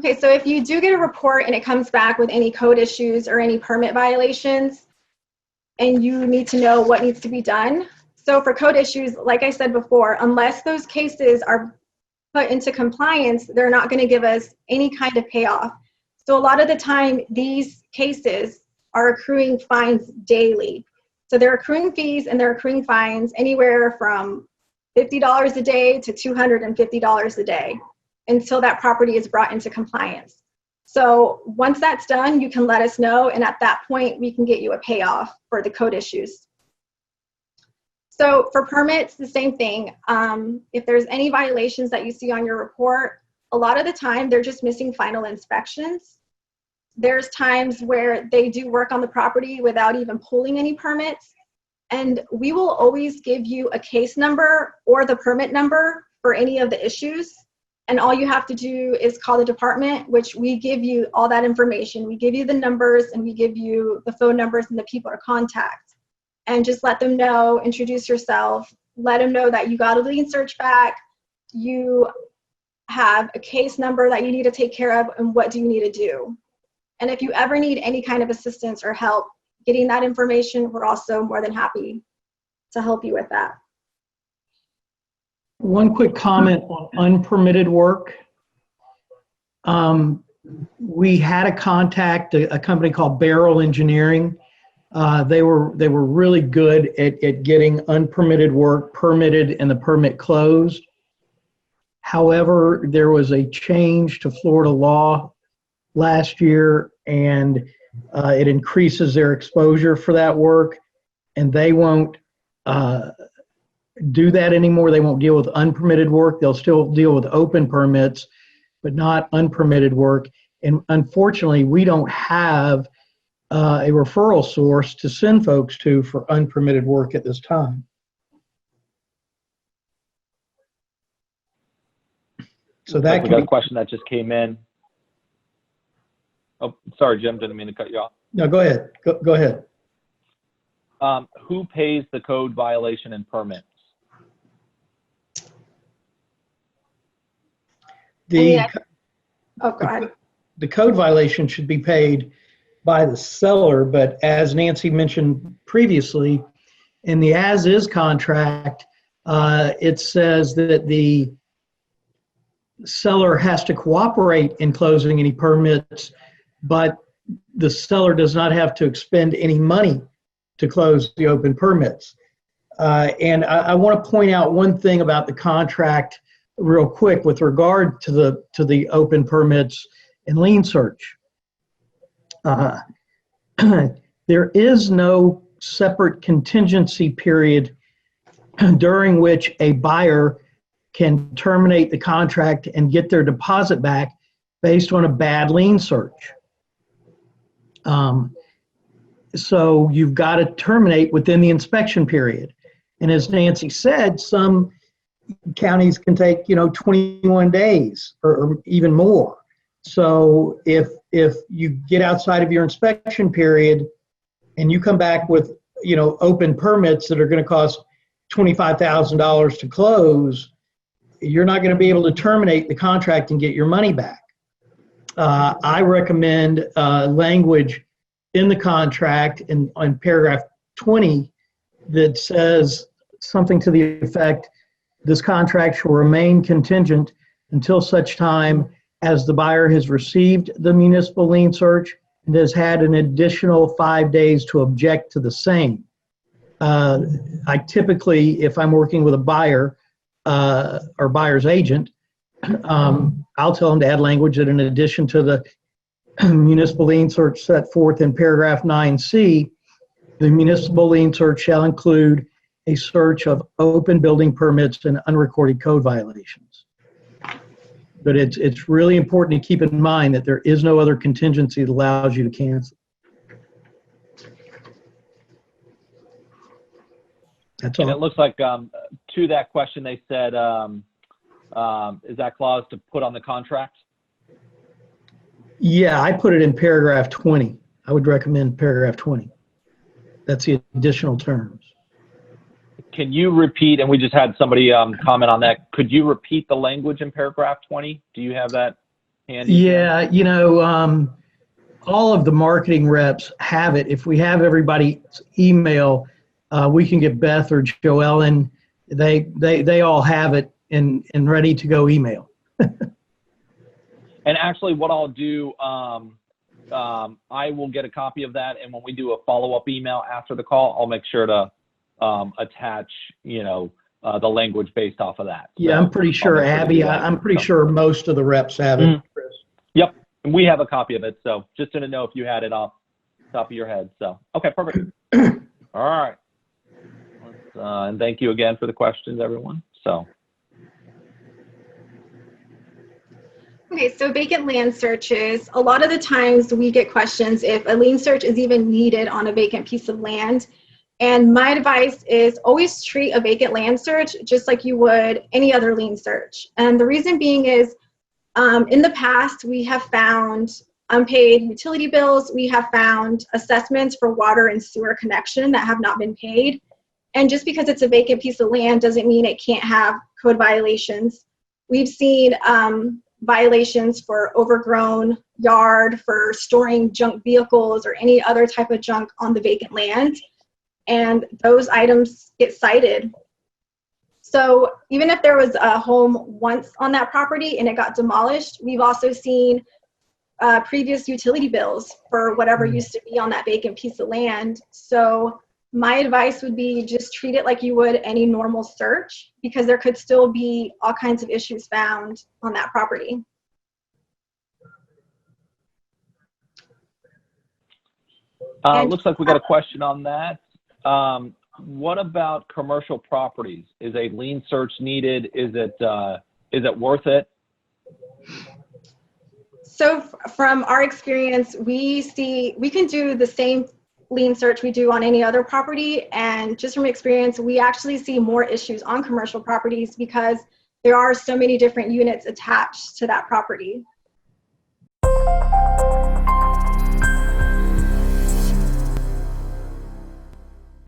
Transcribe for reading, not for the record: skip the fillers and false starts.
Okay, so if you do get a report and it comes back with any code issues or any permit violations, and you need to know what needs to be done. So for code issues, like I said before, unless those cases are put into compliance, they're not going to give us any kind of payoff. So a lot of the time, these cases are accruing fines daily. So they're accruing fees and they're accruing fines anywhere from $50 a day to $250 a day until that property is brought into compliance. So once that's done, you can let us know, and at that point, we can get you a payoff for the code issues. So for permits, the same thing. If there's any violations that you see on your report, a lot of the time, they're just missing final inspections. There's times where they do work on the property without even pulling any permits. And we will always give you a case number or the permit number for any of the issues. And all you have to do is call the department, which we give you all that information. We give you the numbers and we give you the phone numbers and the people to contact. And just let them know, introduce yourself, let them know that you got a lien search back, you have a case number that you need to take care of, and what do you need to do. And if you ever need any kind of assistance or help getting that information, we're also more than happy to help you with that. One quick comment on unpermitted work. We had a contact, a company called Barrel Engineering. They were really good at getting unpermitted work permitted and the permit closed. However, there was a change to Florida law last year, and it increases their exposure for that work, and they won't do that anymore. They won't deal with unpermitted work. They'll still deal with open permits, but not unpermitted work. And unfortunately, we don't have a referral source to send folks to for unpermitted work at this time. So that we got a question that just came in. Oh, sorry, Jim, didn't mean to cut you off. No, go ahead. Go ahead. Who pays the code violation and permits? The oh, go ahead. The code violation should be paid by the seller, but as Nancy mentioned previously, in the as-is contract, it says that the seller has to cooperate in closing any permits, but the seller does not have to expend any money to close the open permits. And I want to point out one thing about the contract real quick with regard to the open permits and lien search. There is no separate contingency period during which a buyer can terminate the contract and get their deposit back based on a bad lien search. So you've got to terminate within the inspection period. And as Nancy said, some counties can take 21 days or even more. So if you get outside of your inspection period and you come back with open permits that are going to cost $25,000 to close, you're not going to be able to terminate the contract and get your money back. I recommend language in the contract on paragraph 20 that says something to the effect, this contract shall remain contingent until such time as the buyer has received the municipal lien search and has had an additional 5 days to object to the same. I typically, if I'm working with a buyer or buyer's agent, I'll tell them to add language that in addition to the municipal lien search set forth in paragraph 9C, the municipal lien search shall include a search of open building permits and unrecorded code violations. But it's really important to keep in mind that there is no other contingency that allows you to cancel. That's all. And it looks like to that question, they said, is that clause to put on the contract? Yeah, I put it in paragraph 20. I would recommend paragraph 20. That's the additional terms. Can you repeat, and we just had somebody comment on that, could you repeat the language in paragraph 20? Do you have that handy? Jim? Yeah, all of the marketing reps have it. If we have everybody's email, we can get Beth or Joellen. They all have it and ready to go email. And actually, what I'll do, I will get a copy of that, and when we do a follow-up email after the call, I'll make sure to attach, the language based off of that. Yeah, So I'm pretty I'll sure, make to Abby, do that. I'm pretty So- sure most of the reps have it, Chris. Yep, and we have a copy of it, so just to know if you had it off the top of your head. So, okay, perfect. All right. And thank you again for the questions, everyone. So, Okay, so vacant land searches, a lot of the times we get questions if a lien search is even needed on a vacant piece of land. And my advice is always treat a vacant land search just like you would any other lien search. And the reason being is in the past, we have found unpaid utility bills. We have found assessments for water and sewer connection that have not been paid. And just because it's a vacant piece of land doesn't mean it can't have code violations. We've seen violations for overgrown yard, for storing junk vehicles or any other type of junk on the vacant land. And those items get cited. So even if there was a home once on that property and it got demolished, we've also seen previous utility bills for whatever used to be on that vacant piece of land. So my advice would be just treat it like you would any normal search, because there could still be all kinds of issues found on that property. looks like we got a question on that. What about commercial properties? Is a lien search needed? Is it worth it? So from our experience, we can do the same lien search we do on any other property. And just from experience, we actually see more issues on commercial properties because there are so many different units attached to that property.